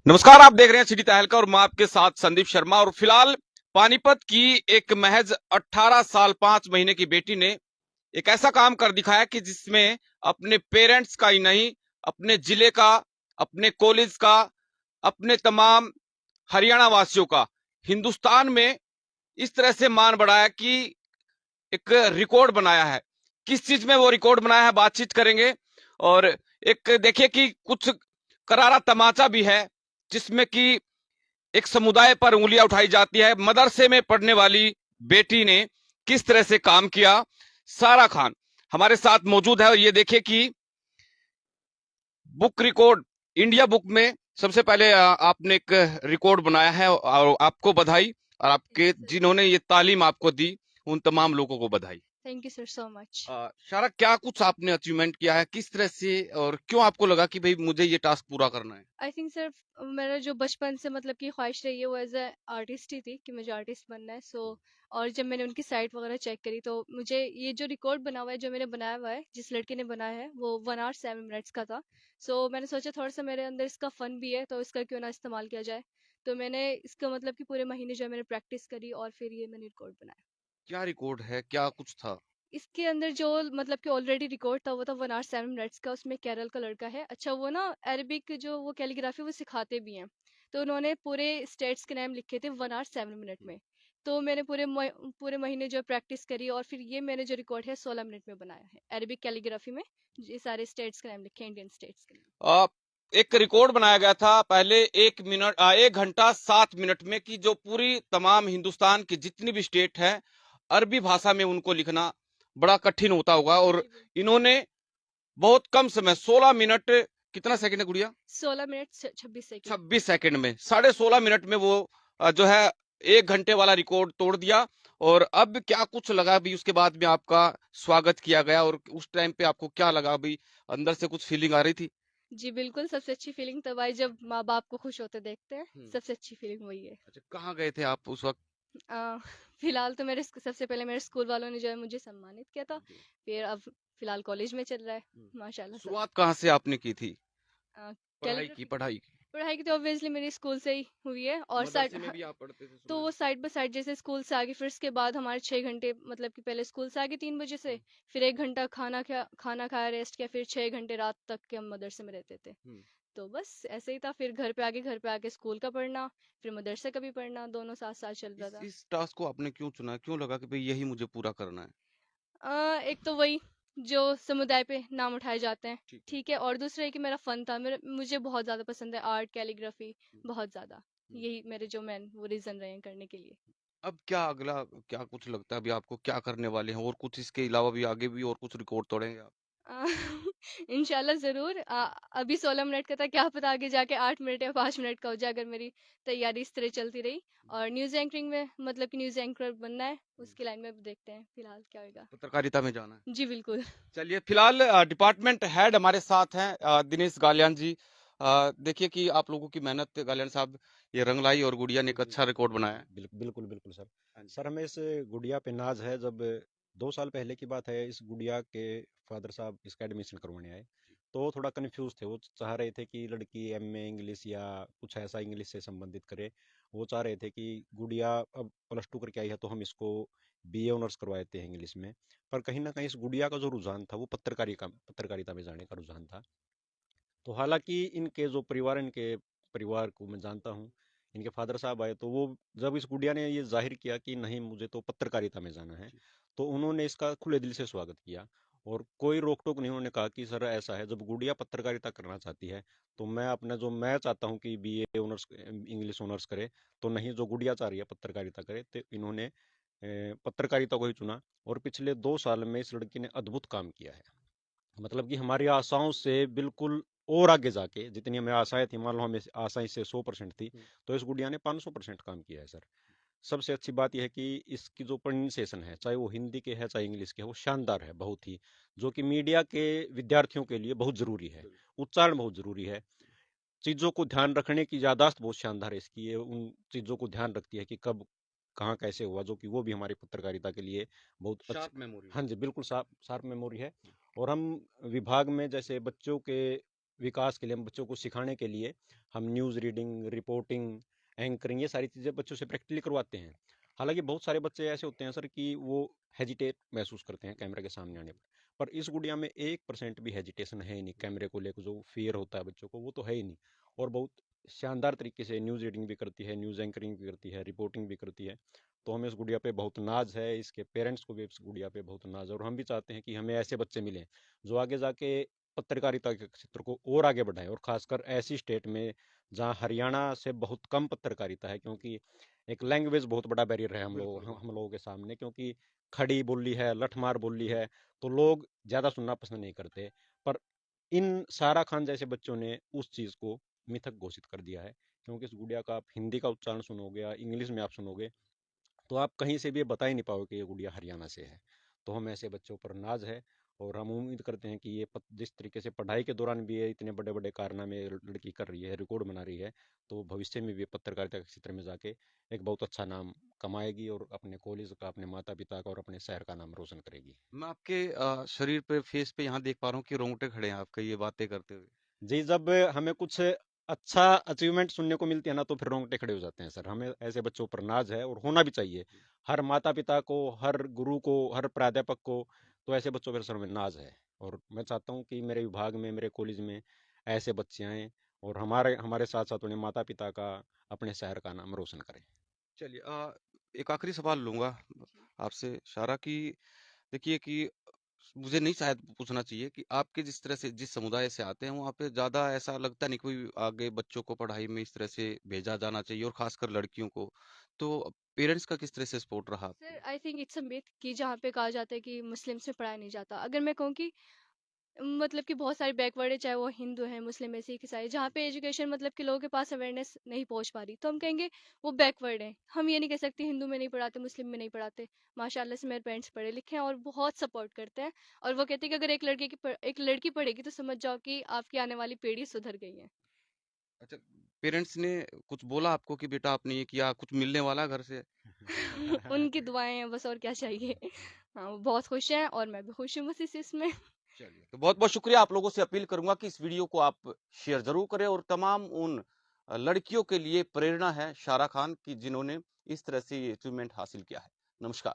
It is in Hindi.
नमस्कार, आप देख रहे हैं सिटी तहलका और मैं आपके साथ संदीप शर्मा। और फिलहाल पानीपत की एक महज 18 साल 5 महीने की बेटी ने एक ऐसा काम कर दिखाया कि जिसमें अपने पेरेंट्स का ही नहीं, अपने जिले का, अपने कॉलेज का, अपने तमाम हरियाणा वासियों का, हिंदुस्तान में इस तरह से मान बढ़ाया कि एक रिकॉर्ड बनाया है। किस चीज में वो रिकॉर्ड बनाया है, बातचीत करेंगे। और एक देखिए कि कुछ करारा तमाचा भी है, जिसमें कि एक समुदाय पर उंगलियां उठाई जाती है। मदरसे में पढ़ने वाली बेटी ने किस तरह से काम किया। सारा खान हमारे साथ मौजूद है और ये देखिए कि बुक रिकॉर्ड, इंडिया बुक में सबसे पहले आपने एक रिकॉर्ड बनाया है और आपको बधाई। और थैंक आपके यू सर। जिन्होंने ये तालीम आपको दी, उन तमाम लोगों को बधाई। Thank you sir so much. शारा, क्या कुछ आपने अचीवमेंट किया है, किस तरह से और क्यों आपको लगा कि भाई मुझे ये टास्क पूरा करना है? आई थिंक सर मेरा जो बचपन से मतलब कि ख्वाहिश रही है वो एज ए आर्टिस्ट ही थी कि मुझे आर्टिस्ट बनना है। और जब मैंने उनकी साइट वगैरह चेक करी तो मुझे ये जो रिकॉर्ड बना हुआ है, जो मैंने बनाया हुआ है, जिस लड़के ने बनाया है, वो 1 hour 7 minutes का था। मैंने सोचा थोड़ा सा मेरे अंदर इसका फन भी है तो इसका क्यों ना इस्तेमाल किया जाए। तो मैंने इसका मतलब कि पूरे महीने जो है मैंने प्रैक्टिस करी और फिर ये मैंने रिकॉर्ड बनाया। क्या रिकॉर्ड है, क्या कुछ था? इसके अंदर जो मतलब कि ऑलरेडी रिकॉर्ड था वो था 1 hour 7 minutes का। उसमें केरल का लड़का है। अच्छा, वो ना अरबिक जो वो कैलीग्राफी वो सिखाते भी हैं। तो उन्होंने पूरे स्टेट्स के नाम लिखे थे 1 hour 7 minute में। तो मैंने पूरे महीने जो प्रैक्टिस करी और फिर ये मैंने जो रिकॉर्ड है 16 मिनट में बनाया है अरबिक कैलीग्राफी में। ये सारे स्टेट्स के नाम लिखे, इंडियन स्टेट्स के नाम। आ, एक रिकॉर्ड बनाया गया था पहले, 1 घंटा 7 मिनट में, कि जो पूरी तमाम हिंदुस्तान की जितनी भी स्टेट है, अरबी भाषा में उनको लिखना बड़ा कठिन होता होगा। और जी बिल्कुल। इन्होंने बहुत कम समय, 16 मिनट, कितना सेकंड है गुड़िया? 16 मिनट 26 सेकेंड। 26 सेकंड में, 16.5 मिनट में वो जो है 1 घंटे वाला रिकॉर्ड तोड़ दिया। और अब क्या कुछ लगा भी उसके बाद में आपका स्वागत किया गया, और उस टाइम पे आपको क्या लगा भी, अंदर से कुछ फीलिंग आ रही थी? जी बिल्कुल, सबसे अच्छी फीलिंग तब आई जब माँ बाप को खुश होते देखते हैं। हम्म। सबसे अच्छी फीलिंग वही है। अच्छा, कहाँ गए थे आप उस वक्त? अ, फिलहाल तो सबसे पहले मेरे स्कूल वालों ने जो है मुझे सम्मानित किया था। जी। फिर अब फिलहाल कॉलेज में चल रहा है। हम्म। माशाल्लाह सब। शुरुआत कहाँ से आपने की थी? पढ़ाई की, कैलीग्राफी की पढ़ाई की। पढ़ाई की तो ऑब्वियसली मेरी स्कूल से ही हुई है। और मदरसे में भी आप पढ़ते थे तो सुना है? वो साइड बाय साइड जैसे स्कूल से आगे फिर उसके बाद हमारे 6 घंटे मतलब कि पहले स्कूल से आगे 3 बजे से हम्म। फिर 1 घंटा खाना खाया रेस्ट किया, फिर 6 घंटे रात तक के हम मदरसे में रहते थे। हम्म। तो बस ऐसे ही था। फिर घर पे आके स्कूल का पढ़ना, फिर मदरसे का भी पढ़ना, दोनों साथ साथ चल रहा था। इस टास्क को आपने क्यों चुना, क्यों लगा कि भाई यही मुझे पूरा करना है? एक तो वही जो समुदाय पे नाम उठाए जाते हैं, ठीक है। ठीक है। और दूसरा है कि मेरा फन था, मुझे बहुत ज़्यादा पसंद है आर्ट कैलीग्राफी, हम्म। बहुत ज़्यादा। हम्म। यही मेरे जो मेन वो रीज़न रहे हैं करने के लिए। अब क्या अगला, क्या कुछ लगता है अभी आपको, क्या करने वाले हैं, और कुछ इसके अलावा भी आगे भी और कुछ रिकॉर्ड तोड़ेंगे आप? अ, इंशाल्लाह ज़रूर। अभी 16 मिनट का था, क्या पता आगे जाके 8 मिनट या 5 मिनट का हो जाए अगर मेरी तैयारी इस तरह चलती रही। और न्यूज़ एंकरिंग में मतलब कि न्यूज़ एंकर बनना है, हम्म। उसकी लाइन में अब देखते हैं फिलहाल क्या होगा। पत्रकारिता में जाना है? जी बिल्कुल। चलिए, फिलहाल डिपार्टमेंट हेड हमारे साथ हैं, दिनेश गालियान जी। देखिए कि आप लोगों की मेहनत, गालियान साहब, ये रंगलाई और गुड़िया ने एक जी, जी, अच्छा रिकॉर्ड बनाया है। बिल्कुल, बिल्कुल सर। हाँ जी। सर, हमें इस गुड़िया पे नाज़ है। जब 2 साल पहले की बात है, इस गुड़िया के फ़ादर साहब इसका एडमिशन करवाने आए, तो वो थोड़ा कन्फ्यूज़ थे। वो चाह रहे थे कि लड़की एमए इंग्लिश या कुछ ऐसा इंग्लिश से संबंधित करे। वो चाह रहे थे कि गुड़िया अब प्लस 2 करके आई है, तो हम इसको बीए ऑनर्स करवा देते हैं इंग्लिश में। पर कहीं न कहीं इस गुड़िया का जो रुझान था, वो पत्रकारिता में जाने का रुझान था। तो हालाँकि इनके परिवार को मैं जानता हूँ। इनके फ़ादर साहब आए तो वो, जब इस गुड़िया ने ये ज़ाहिर किया कि नहीं मुझे तो पत्रकारिता में जाना है, तो उन्होंने इसका खुले दिल से स्वागत किया। और कोई रोक-टोक नहीं, उन्होंने कहा कि सर ऐसा है, जब गुड़िया पत्रकारिता करना चाहती है, तो मैं चाहता हूँ कि बीए ऑनर्स इंग्लिश ऑनर्स करे, तो नहीं, जो गुड़िया चाह रही है पत्रकारिता करे, तो इन्होंने पत्रकारिता को ही चुना। और पिछले 2 साल में इस लड़की ने अद्भुत काम किया है। मतलब कि हमारी आशाओं से बिल्कुल और आगे जाके, जितनी हमें आशाएं थी, मान लो हमें आशाएं से 100% थी, तो इस गुड़िया ने 500% काम किया है सर। सबसे अच्छी बात यह है कि इसकी जो प्रोनाउंसिएशन है, चाहे वो हिंदी के है चाहे इंग्लिश के है, वो शानदार है बहुत ही, जो कि मीडिया के विद्यार्थियों के लिए बहुत जरूरी है। उच्चारण बहुत जरूरी है। चीजों को ध्यान रखने की याददाश्त बहुत शानदार है इसकी। ये उन चीजों को ध्यान रखती है कि कब कहाँ कैसे हुआ, जो कि वो भी हमारी पत्रकारिता के लिए बहुत अच्छा। Sharp memory. हाँ जी, बिल्कुल शार्प शार्प मेमोरी है। और हम विभाग में जैसे बच्चों के विकास के लिए, हम बच्चों को सिखाने के लिए हम न्यूज़ रीडिंग, रिपोर्टिंग, एंकरिंग ये सारी चीज़ें बच्चों से प्रैक्टिकली करवाते हैं। हालांकि बहुत सारे बच्चे ऐसे होते हैं सर कि वो हेजिटेट महसूस करते हैं कैमरे के सामने आने पर इस गुड़िया में 1% भी हेजिटेशन है ही नहीं। कैमरे को लेकर जो फियर होता है बच्चों को वो तो है ही नहीं। और बहुत शानदार तरीके से न्यूज़ रीडिंग भी करती है, न्यूज़ एंकरिंग भी करती है, रिपोर्टिंग भी करती है। तो हमें इस गुड़िया पे बहुत नाज है, इसके पेरेंट्स को भी इस गुड़िया पे बहुत नाज है, और हम भी चाहते हैं कि हमें ऐसे बच्चे मिलें जो आगे जाके पत्रकारिता के क्षेत्र को और आगे बढ़ाएं, और खासकर ऐसी स्टेट में जहां हरियाणा से बहुत कम पत्रकारिता है, क्योंकि एक लैंग्वेज बहुत बड़ा बैरियर है बिल्कुल हम लोगों के सामने, क्योंकि खड़ी बोली है, लठमार बोली है, तो लोग ज्यादा सुनना पसंद नहीं करते। पर इन सारा खान जैसे बच्चों ने उस चीज को मिथक घोषित कर दिया है, क्योंकि इस गुड़िया का आप हिंदी का उच्चारण सुनोगे या इंग्लिश में आप सुनोगे तो आप कहीं से भी ये बता ही नहीं पाओगे कि ये गुड़िया हरियाणा से है। तो हम ऐसे बच्चों पर नाज है, और हम उम्मीद करते हैं कि ये जिस तरीके से पढ़ाई के दौरान भी ये इतने बड़े बड़े कारनामे लड़की कर रही है, रिकॉर्ड बना रही है, तो भविष्य में भी पत्रकारिता के क्षेत्र में जाके एक बहुत अच्छा नाम कमाएगी, और अपने कॉलेज का, अपने माता पिता का और अपने शहर का नाम रोशन करेगी। मैं आपके शरीर पे, फेस पे यहाँ देख पा रहा हूँ कि रोंगटे खड़े हैं आपके ये बातें करते हुए। जी, जब हमें कुछ अच्छा अचीवमेंट सुनने को मिलती है ना, तो फिर रोंगटे खड़े हो जाते हैं सर। हमें ऐसे बच्चों पर नाज है, और होना भी चाहिए। हर माता पिता को, हर गुरु को, हर प्राध्यापक को तो ऐसे बच्चों पर सर में नाज है। और मैं चाहता हूँ कि मेरे विभाग में, मेरे कॉलेज में ऐसे बच्चे आएँ, और हमारे हमारे साथ साथ उन्हें माता पिता का, अपने शहर का नाम रोशन करें। चलिए एक आखिरी सवाल लूंगा आपसे शारा की। देखिए कि मुझे नहीं शायद पूछना चाहिए कि आपके जिस तरह से, जिस समुदाय से आते हैं, वहाँ पे ज्यादा ऐसा लगता नहीं कोई आगे बच्चों को पढ़ाई में इस तरह से भेजा जाना चाहिए, और खासकर लड़कियों को। तो पेरेंट्स का किस तरह से सपोर्ट रहा सर आपको? I think it's a myth कि जहाँ पे कहा जाता है कि मुस्लिम्स में पढ़ाया नहीं जाता। अगर मैं कहूँ कि मतलब कि बहुत सारे बैकवर्ड है, चाहे वो हिंदू है, मुस्लिम है, सिख ईसाई, जहाँ पे एजुकेशन मतलब कि लोगों के पास अवेयरनेस नहीं पहुंच पा रही, तो हम कहेंगे वो बैकवर्ड है। हम ये नहीं कह सकते हिंदू में नहीं पढ़ाते, मुस्लिम में नहीं पढ़ाते। माशाल्लाह से मेरे पेरेंट्स पढ़े लिखे हैं और बहुत सपोर्ट करते हैं। और वो कहते हैं कि अगर एक लड़की पढ़ेगी तो समझ जाओ कि आपकी आने वाली पीढ़ी सुधर गई है। अच्छा, पेरेंट्स ने कुछ बोला आपको कि बेटा आपने ये किया, कुछ मिलने वाला घर से? उनकी दुआएं हैं बस, और क्या चाहिए। हाँ, वो बहुत खुश हैं और मैं भी खुश हूँ बस इस इसमें। चलिए, तो बहुत बहुत शुक्रिया। आप लोगों से अपील करूंगा कि इस वीडियो को आप शेयर जरूर करें, और तमाम उन लड़कियों के लिए प्रेरणा है शारा खान की, जिन्होंने इस तरह से ये अचीवमेंट हासिल किया है। नमस्कार।